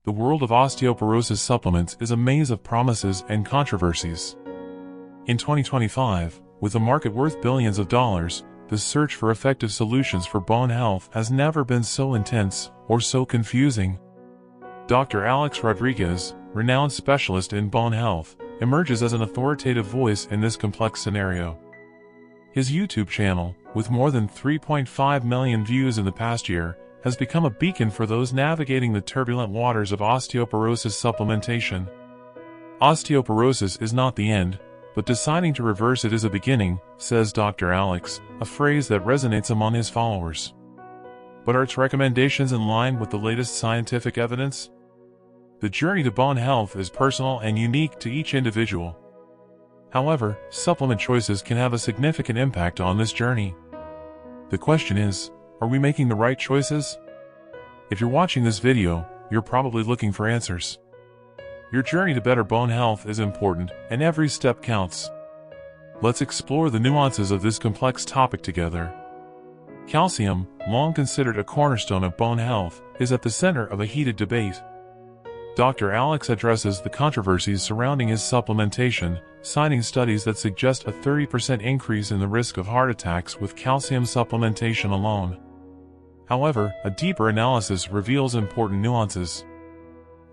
The world of osteoporosis supplements is a maze of promises and controversies. In 2025, with a market worth billions of dollars, the search for effective solutions for bone health has never been so intense or so confusing. Dr. Alex Rodriguez, renowned specialist in bone health, emerges as an authoritative voice in this complex scenario. His YouTube channel, with more than 3.5 million views in the past year, has become a beacon for those navigating the turbulent waters of osteoporosis supplementation. Osteoporosis is not the end, but deciding to reverse it is a beginning, says Dr. Alex, a phrase that resonates among his followers. But are its recommendations in line with the latest scientific evidence? The journey to bone health is personal and unique to each individual. However, supplement choices can have a significant impact on this journey. The question is, are we making the right choices? If you're watching this video, you're probably looking for answers. Your journey to better bone health is important, and every step counts. Let's explore the nuances of this complex topic together. Calcium, long considered a cornerstone of bone health, is at the center of a heated debate. Dr. Alex addresses the controversies surrounding his supplementation, citing studies that suggest a 30% increase in the risk of heart attacks with calcium supplementation alone. However, a deeper analysis reveals important nuances.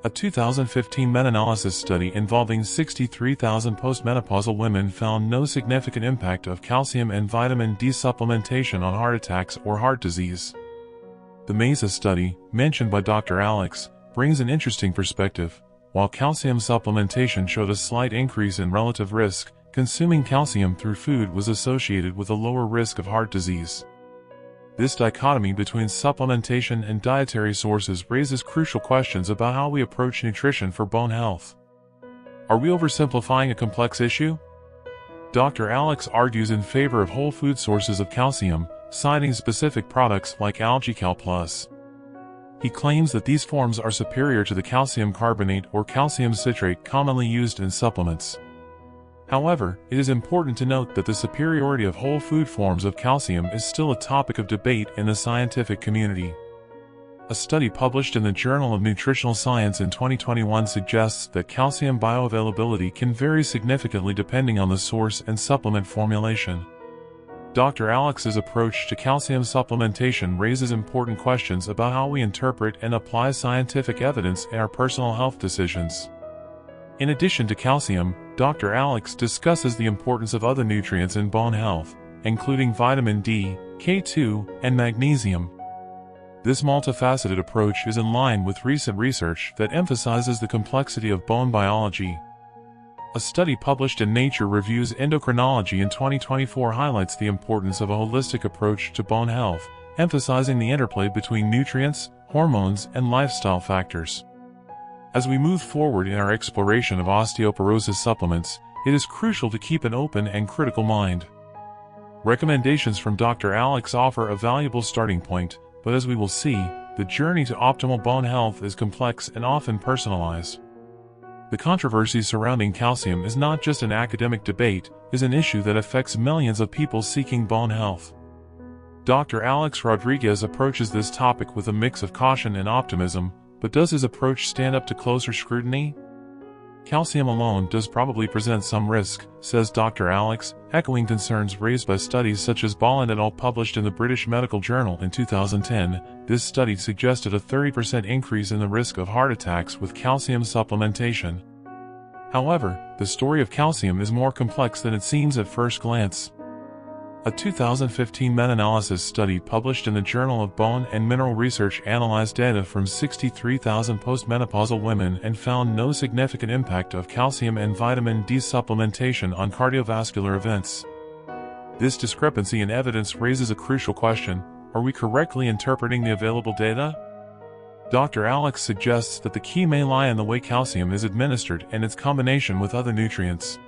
A 2015 meta-analysis study involving 63,000 postmenopausal women found no significant impact of calcium and vitamin D supplementation on heart attacks or heart disease. The MESA study, mentioned by Dr. Alex, brings an interesting perspective. While calcium supplementation showed a slight increase in relative risk, consuming calcium through food was associated with a lower risk of heart disease. This dichotomy between supplementation and dietary sources raises crucial questions about how we approach nutrition for bone health. Are we oversimplifying a complex issue? Dr. Alex argues in favor of whole food sources of calcium, citing specific products like AlgaeCal+. He claims that these forms are superior to the calcium carbonate or calcium citrate commonly used in supplements. However, it is important to note that the superiority of whole food forms of calcium is still a topic of debate in the scientific community. A study published in the Journal of Nutritional Science in 2021 suggests that calcium bioavailability can vary significantly depending on the source and supplement formulation. Dr. Alex's approach to calcium supplementation raises important questions about how we interpret and apply scientific evidence in our personal health decisions. In addition to calcium, Dr. Alex discusses the importance of other nutrients in bone health, including vitamin D, K2, and magnesium. This multifaceted approach is in line with recent research that emphasizes the complexity of bone biology. A study published in Nature Reviews Endocrinology in 2024 highlights the importance of a holistic approach to bone health, emphasizing the interplay between nutrients, hormones, and lifestyle factors. As we move forward in our exploration of osteoporosis supplements, it is crucial to keep an open and critical mind. Recommendations from Dr. Alex offer a valuable starting point, but as we will see, the journey to optimal bone health is complex and often personalized. The controversy surrounding calcium is not just an academic debate, it is an issue that affects millions of people seeking bone health. Dr. Alex Rodriguez approaches this topic with a mix of caution and optimism, but does his approach stand up to closer scrutiny? Calcium alone does probably present some risk, says Dr. Alex, echoing concerns raised by studies such as Bolland et al. Published in the British Medical Journal in 2010. This study suggested a 30% increase in the risk of heart attacks with calcium supplementation. However, the story of calcium is more complex than it seems at first glance. A 2015 meta-analysis study published in the Journal of Bone and Mineral Research analyzed data from 63,000 postmenopausal women and found no significant impact of calcium and vitamin D supplementation on cardiovascular events. This discrepancy in evidence raises a crucial question: are we correctly interpreting the available data? Dr. Alex suggests that the key may lie in the way calcium is administered and its combination with other nutrients.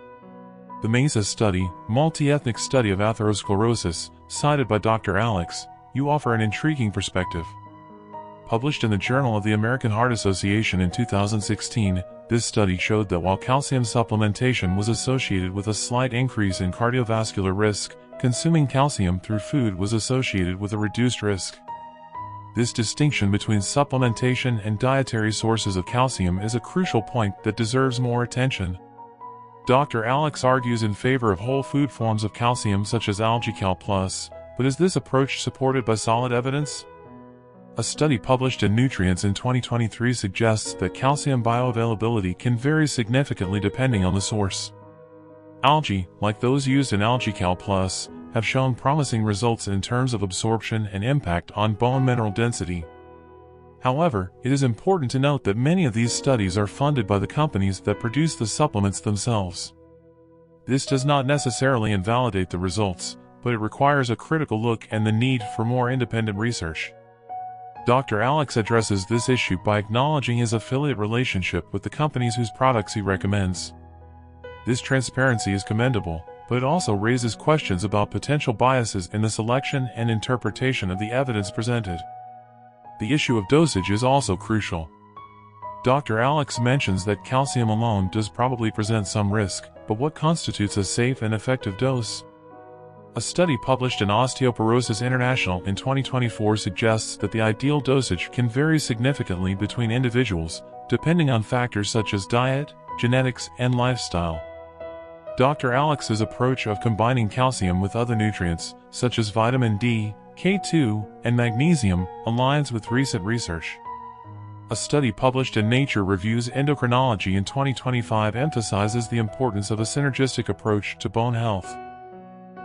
The MESA study, multi-ethnic study of atherosclerosis, cited by Dr. Alex, offers an intriguing perspective. Published in the Journal of the American Heart Association in 2016, this study showed that while calcium supplementation was associated with a slight increase in cardiovascular risk, consuming calcium through food was associated with a reduced risk. This distinction between supplementation and dietary sources of calcium is a crucial point that deserves more attention. Dr. Alex argues in favor of whole food forms of calcium such as AlgaeCal Plus, but is this approach supported by solid evidence? A study published in Nutrients in 2023 suggests that calcium bioavailability can vary significantly depending on the source. Algae, like those used in AlgaeCal Plus, have shown promising results in terms of absorption and impact on bone mineral density. However, it is important to note that many of these studies are funded by the companies that produce the supplements themselves. This does not necessarily invalidate the results, but it requires a critical look and the need for more independent research. Dr. Alex addresses this issue by acknowledging his affiliate relationship with the companies whose products he recommends. This transparency is commendable, but it also raises questions about potential biases in the selection and interpretation of the evidence presented. The issue of dosage is also crucial. Dr. Alex mentions that calcium alone does probably present some risk, but what constitutes a safe and effective dose? A study published in Osteoporosis International in 2024 suggests that the ideal dosage can vary significantly between individuals, depending on factors such as diet, genetics, and lifestyle. Dr. Alex's approach of combining calcium with other nutrients, such as vitamin D, K2, and magnesium, aligns with recent research. A study published in Nature Reviews Endocrinology in 2025 emphasizes the importance of a synergistic approach to bone health.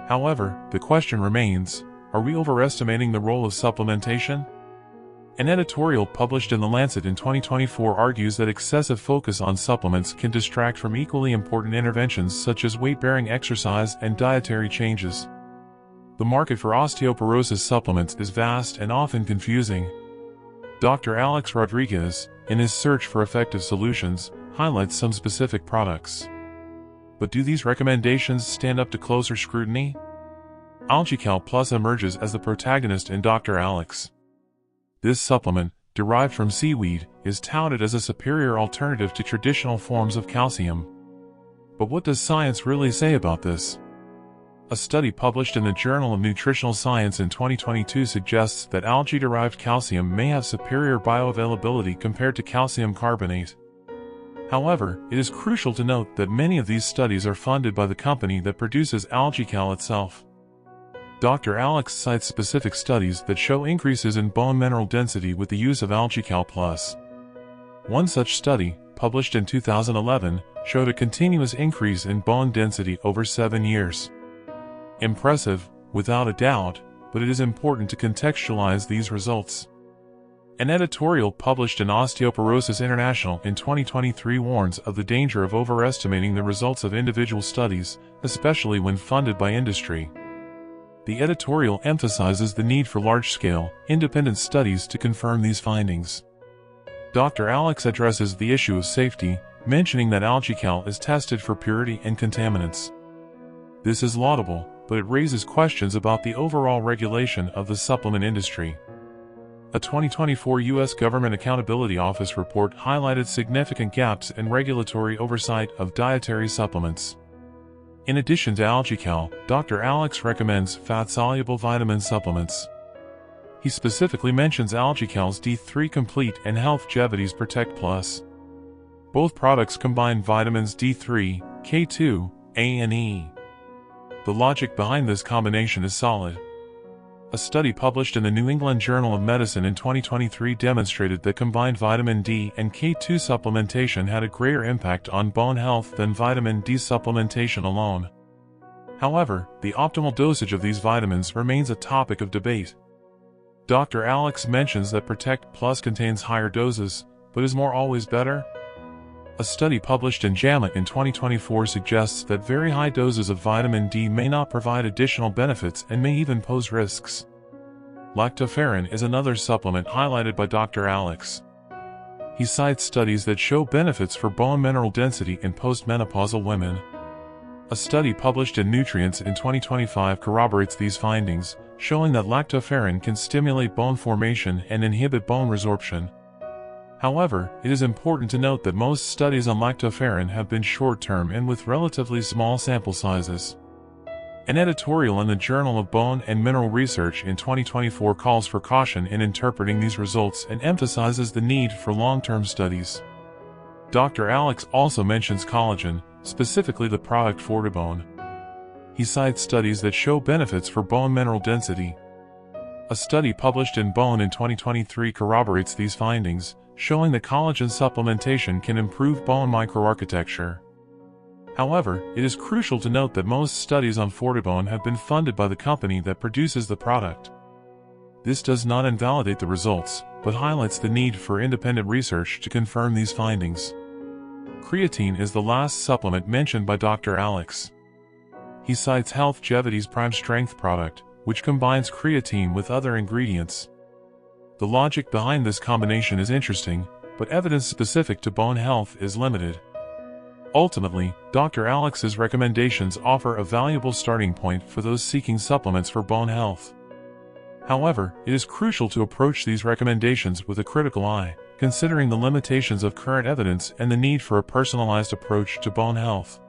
However, the question remains, are we overestimating the role of supplementation? An editorial published in The Lancet in 2024 argues that excessive focus on supplements can distract from equally important interventions such as weight-bearing exercise and dietary changes. The market for osteoporosis supplements is vast and often confusing. Dr. Alex Rodriguez, in his search for effective solutions, highlights some specific products. But do these recommendations stand up to closer scrutiny? AlgaeCal Plus emerges as the protagonist in Dr. Alex. This supplement, derived from seaweed, is touted as a superior alternative to traditional forms of calcium. But what does science really say about this? A study published in the Journal of Nutritional Science in 2022 suggests that algae-derived calcium may have superior bioavailability compared to calcium carbonate. However, it is crucial to note that many of these studies are funded by the company that produces AlgaeCal itself. Dr. Alex cites specific studies that show increases in bone mineral density with the use of AlgaeCal Plus. One such study, published in 2011, showed a continuous increase in bone density over 7 years. Impressive, without a doubt, but it is important to contextualize these results. An editorial published in Osteoporosis International in 2023 warns of the danger of overestimating the results of individual studies, especially when funded by industry. The editorial emphasizes the need for large-scale, independent studies to confirm these findings. Dr. Alex addresses the issue of safety, mentioning that AlgaeCal is tested for purity and contaminants. This is laudable, but it raises questions about the overall regulation of the supplement industry. A 2024 U.S. Government Accountability Office report highlighted significant gaps in regulatory oversight of dietary supplements. In addition to AlgaeCal, Dr. Alex recommends fat-soluble vitamin supplements. He specifically mentions AlgaeCal's D3 Complete and Healthgevity's Protect Plus. Both products combine vitamins D3, K2, A and E. The logic behind this combination is solid. A study published in the New England Journal of Medicine in 2023 demonstrated that combined vitamin D and K2 supplementation had a greater impact on bone health than vitamin D supplementation alone. However, the optimal dosage of these vitamins remains a topic of debate. Dr. Alex mentions that Protect Plus contains higher doses, but is more always better? A study published in JAMA in 2024 suggests that very high doses of vitamin D may not provide additional benefits and may even pose risks. Lactoferrin is another supplement highlighted by Dr. Alex. He cites studies that show benefits for bone mineral density in postmenopausal women. A study published in Nutrients in 2025 corroborates these findings, showing that lactoferrin can stimulate bone formation and inhibit bone resorption. However, it is important to note that most studies on lactoferrin have been short-term and with relatively small sample sizes. An editorial in the Journal of Bone and Mineral Research in 2024 calls for caution in interpreting these results and emphasizes the need for long-term studies. Dr. Alex also mentions collagen, specifically the product Fortibone. He cites studies that show benefits for bone mineral density. A study published in Bone in 2023 corroborates these findings, showing that collagen supplementation can improve bone microarchitecture. However, it is crucial to note that most studies on Fortibone have been funded by the company that produces the product. This does not invalidate the results, but highlights the need for independent research to confirm these findings. Creatine is the last supplement mentioned by Dr. Alex. He cites Healthgevity's Prime Strength product, which combines creatine with other ingredients. The logic behind this combination is interesting, but evidence specific to bone health is limited. Ultimately, Dr. Alex's recommendations offer a valuable starting point for those seeking supplements for bone health. However, it is crucial to approach these recommendations with a critical eye, considering the limitations of current evidence and the need for a personalized approach to bone health.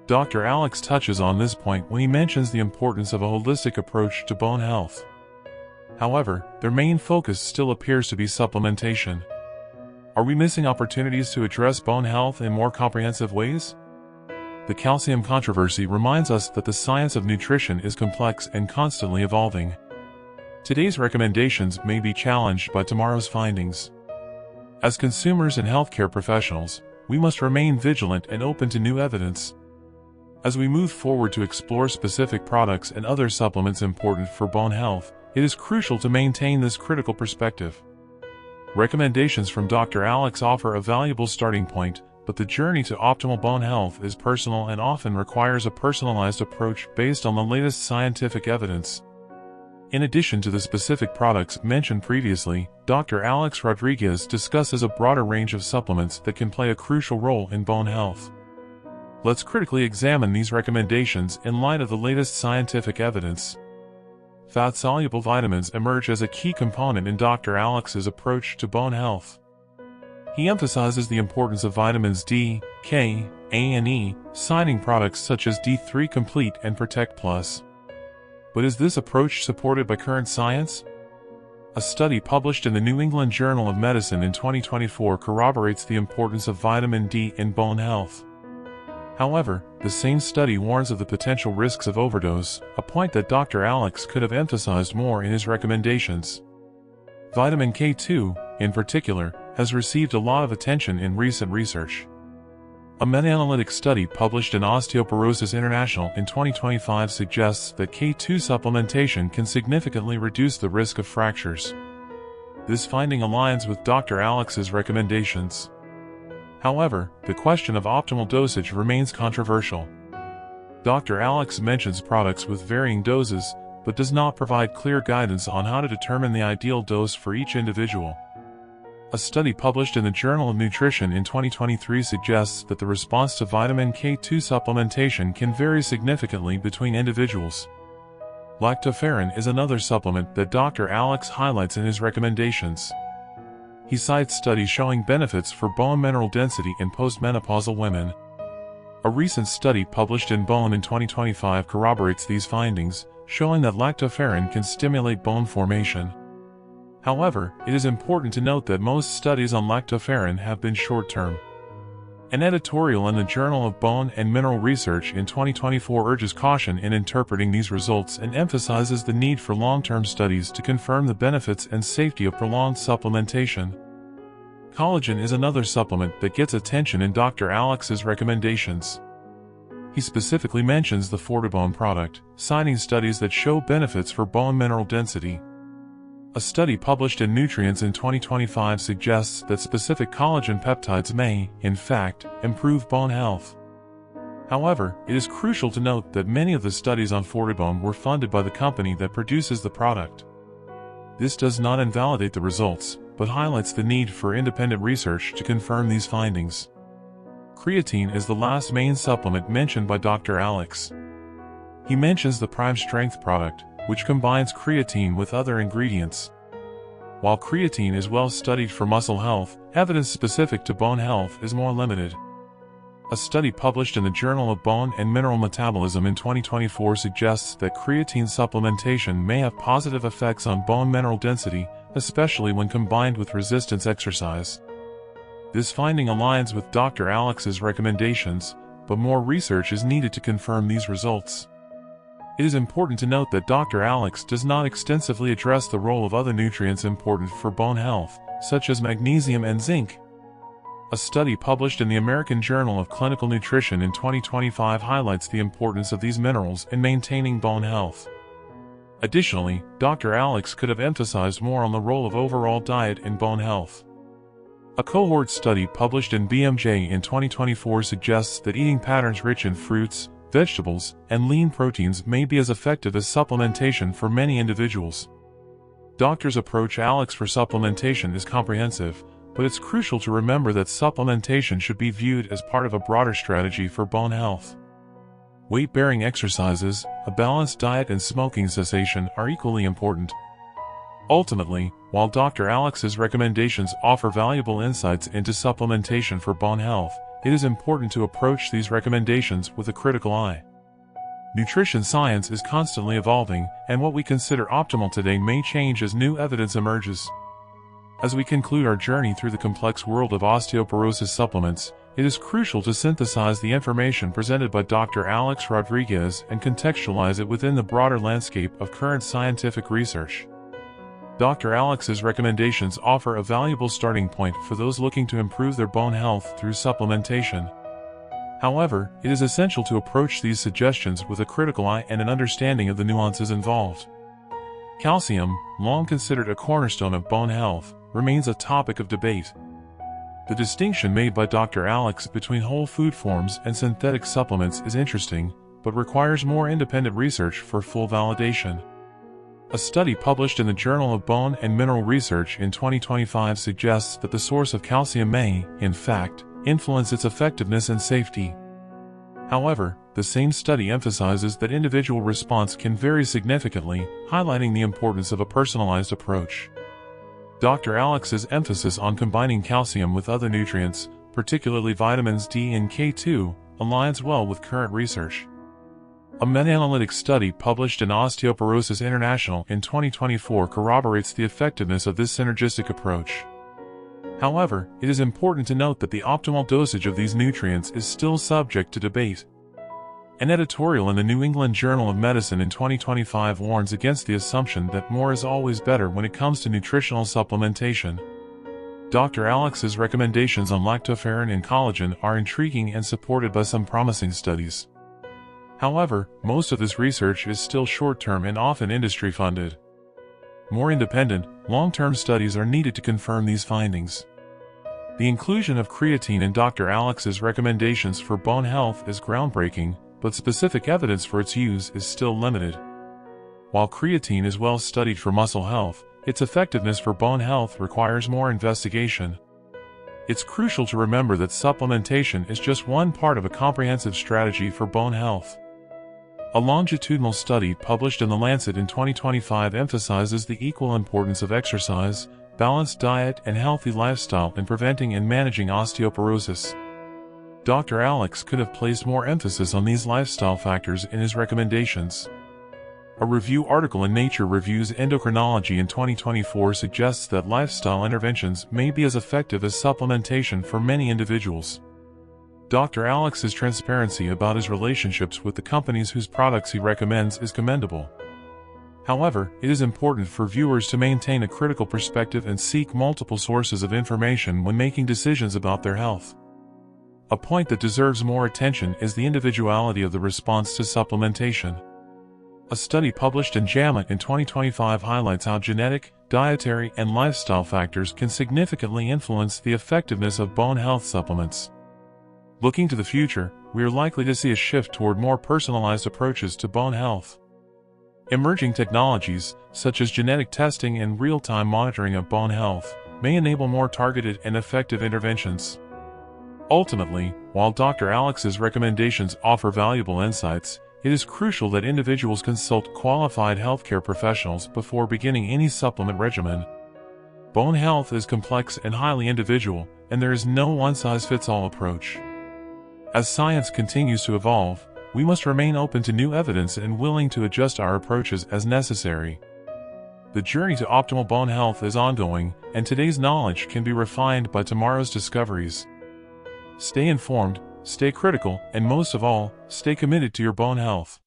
Dr. Alex touches on this point when he mentions the importance of a holistic approach to bone health. However, their main focus still appears to be supplementation. Are we missing opportunities to address bone health in more comprehensive ways? The calcium controversy reminds us that the science of nutrition is complex and constantly evolving. Today's recommendations may be challenged by tomorrow's findings. As consumers and healthcare professionals, we must remain vigilant and open to new evidence. As we move forward to explore specific products and other supplements important for bone health, it is crucial to maintain this critical perspective. Recommendations from Dr. Alex offer a valuable starting point, but the journey to optimal bone health is personal and often requires a personalized approach based on the latest scientific evidence. In addition to the specific products mentioned previously, Dr. Alex Rodriguez discusses a broader range of supplements that can play a crucial role in bone health. Let's critically examine these recommendations in light of the latest scientific evidence. Fat-soluble vitamins emerge as a key component in Dr. Alex's approach to bone health. He emphasizes the importance of vitamins D, K, A and E, citing products such as D3 Complete and Protect Plus. But is this approach supported by current science? A study published in the New England Journal of Medicine in 2024 corroborates the importance of vitamin D in bone health. However, the same study warns of the potential risks of overdose, a point that Dr. Alex could have emphasized more in his recommendations. Vitamin K2, in particular, has received a lot of attention in recent research. A meta-analytic study published in Osteoporosis International in 2025 suggests that K2 supplementation can significantly reduce the risk of fractures. This finding aligns with Dr. Alex's recommendations. However, the question of optimal dosage remains controversial. Dr. Alex mentions products with varying doses, but does not provide clear guidance on how to determine the ideal dose for each individual. A study published in the Journal of Nutrition in 2023 suggests that the response to vitamin K2 supplementation can vary significantly between individuals. Lactoferrin is another supplement that Dr. Alex highlights in his recommendations. He cites studies showing benefits for bone mineral density in postmenopausal women. A recent study published in Bone in 2025 corroborates these findings, showing that lactoferrin can stimulate bone formation. However, it is important to note that most studies on lactoferrin have been short-term. An editorial in the Journal of Bone and Mineral Research in 2024 urges caution in interpreting these results and emphasizes the need for long-term studies to confirm the benefits and safety of prolonged supplementation. Collagen is another supplement that gets attention in Dr. Alex's recommendations. He specifically mentions the Fortibone product, citing studies that show benefits for bone mineral density. A study published in Nutrients in 2025 suggests that specific collagen peptides may, in fact, improve bone health. However, it is crucial to note that many of the studies on Fortibone were funded by the company that produces the product. This does not invalidate the results, but highlights the need for independent research to confirm these findings. Creatine is the last main supplement mentioned by Dr. Alex. He mentions the Prime Strength product, which combines creatine with other ingredients. While creatine is well studied for muscle health, evidence specific to bone health is more limited. A study published in the Journal of Bone and Mineral Metabolism in 2024 suggests that creatine supplementation may have positive effects on bone mineral density, especially when combined with resistance exercise. This finding aligns with Dr. Alex's recommendations, but more research is needed to confirm these results. It is important to note that Dr. Alex does not extensively address the role of other nutrients important for bone health, such as magnesium and zinc. A study published in the American Journal of Clinical Nutrition in 2025 highlights the importance of these minerals in maintaining bone health. Additionally, Dr. Alex could have emphasized more on the role of overall diet in bone health. A cohort study published in BMJ in 2024 suggests that eating patterns rich in fruits, vegetables, and lean proteins may be as effective as supplementation for many individuals. Doctors approach Alex for supplementation is comprehensive, but it's crucial to remember that supplementation should be viewed as part of a broader strategy for bone health. Weight-bearing exercises, a balanced diet, and smoking cessation are equally important. Ultimately, while Dr. Alex's recommendations offer valuable insights into supplementation for bone health, it is important to approach these recommendations with a critical eye. Nutrition science is constantly evolving, and what we consider optimal today may change as new evidence emerges. As we conclude our journey through the complex world of osteoporosis supplements, it is crucial to synthesize the information presented by Dr. Alex Rodriguez and contextualize it within the broader landscape of current scientific research. Dr. Alex's recommendations offer a valuable starting point for those looking to improve their bone health through supplementation. However, it is essential to approach these suggestions with a critical eye and an understanding of the nuances involved. Calcium, long considered a cornerstone of bone health, remains a topic of debate. The distinction made by Dr. Alex between whole food forms and synthetic supplements is interesting, but requires more independent research for full validation. A study published in the Journal of Bone and Mineral Research in 2025 suggests that the source of calcium may, in fact, influence its effectiveness and safety. However, the same study emphasizes that individual response can vary significantly, highlighting the importance of a personalized approach. Dr. Alex's emphasis on combining calcium with other nutrients, particularly vitamins D and K2, aligns well with current research. A meta-analytic study published in Osteoporosis International in 2024 corroborates the effectiveness of this synergistic approach. However, it is important to note that the optimal dosage of these nutrients is still subject to debate. An editorial in the New England Journal of Medicine in 2025 warns against the assumption that more is always better when it comes to nutritional supplementation. Dr. Alex's recommendations on lactoferrin and collagen are intriguing and supported by some promising studies. However, most of this research is still short-term and often industry-funded. More independent, long-term studies are needed to confirm these findings. The inclusion of creatine in Dr. Alex's recommendations for bone health is groundbreaking, but specific evidence for its use is still limited. While creatine is well studied for muscle health, its effectiveness for bone health requires more investigation. It's crucial to remember that supplementation is just one part of a comprehensive strategy for bone health. A longitudinal study published in The Lancet in 2025 emphasizes the equal importance of exercise, balanced diet, and healthy lifestyle in preventing and managing osteoporosis. Dr. Alex could have placed more emphasis on these lifestyle factors in his recommendations. A review article in Nature Reviews Endocrinology in 2024 suggests that lifestyle interventions may be as effective as supplementation for many individuals. Dr. Alex's transparency about his relationships with the companies whose products he recommends is commendable. However, it is important for viewers to maintain a critical perspective and seek multiple sources of information when making decisions about their health. A point that deserves more attention is the individuality of the response to supplementation. A study published in JAMA in 2025 highlights how genetic, dietary, and lifestyle factors can significantly influence the effectiveness of bone health supplements. Looking to the future, we are likely to see a shift toward more personalized approaches to bone health. Emerging technologies, such as genetic testing and real-time monitoring of bone health, may enable more targeted and effective interventions. Ultimately, while Dr. Alex's recommendations offer valuable insights, it is crucial that individuals consult qualified healthcare professionals before beginning any supplement regimen. Bone health is complex and highly individual, and there is no one-size-fits-all approach. As science continues to evolve, we must remain open to new evidence and willing to adjust our approaches as necessary. The journey to optimal bone health is ongoing, and today's knowledge can be refined by tomorrow's discoveries. Stay informed, stay critical, and most of all, stay committed to your bone health.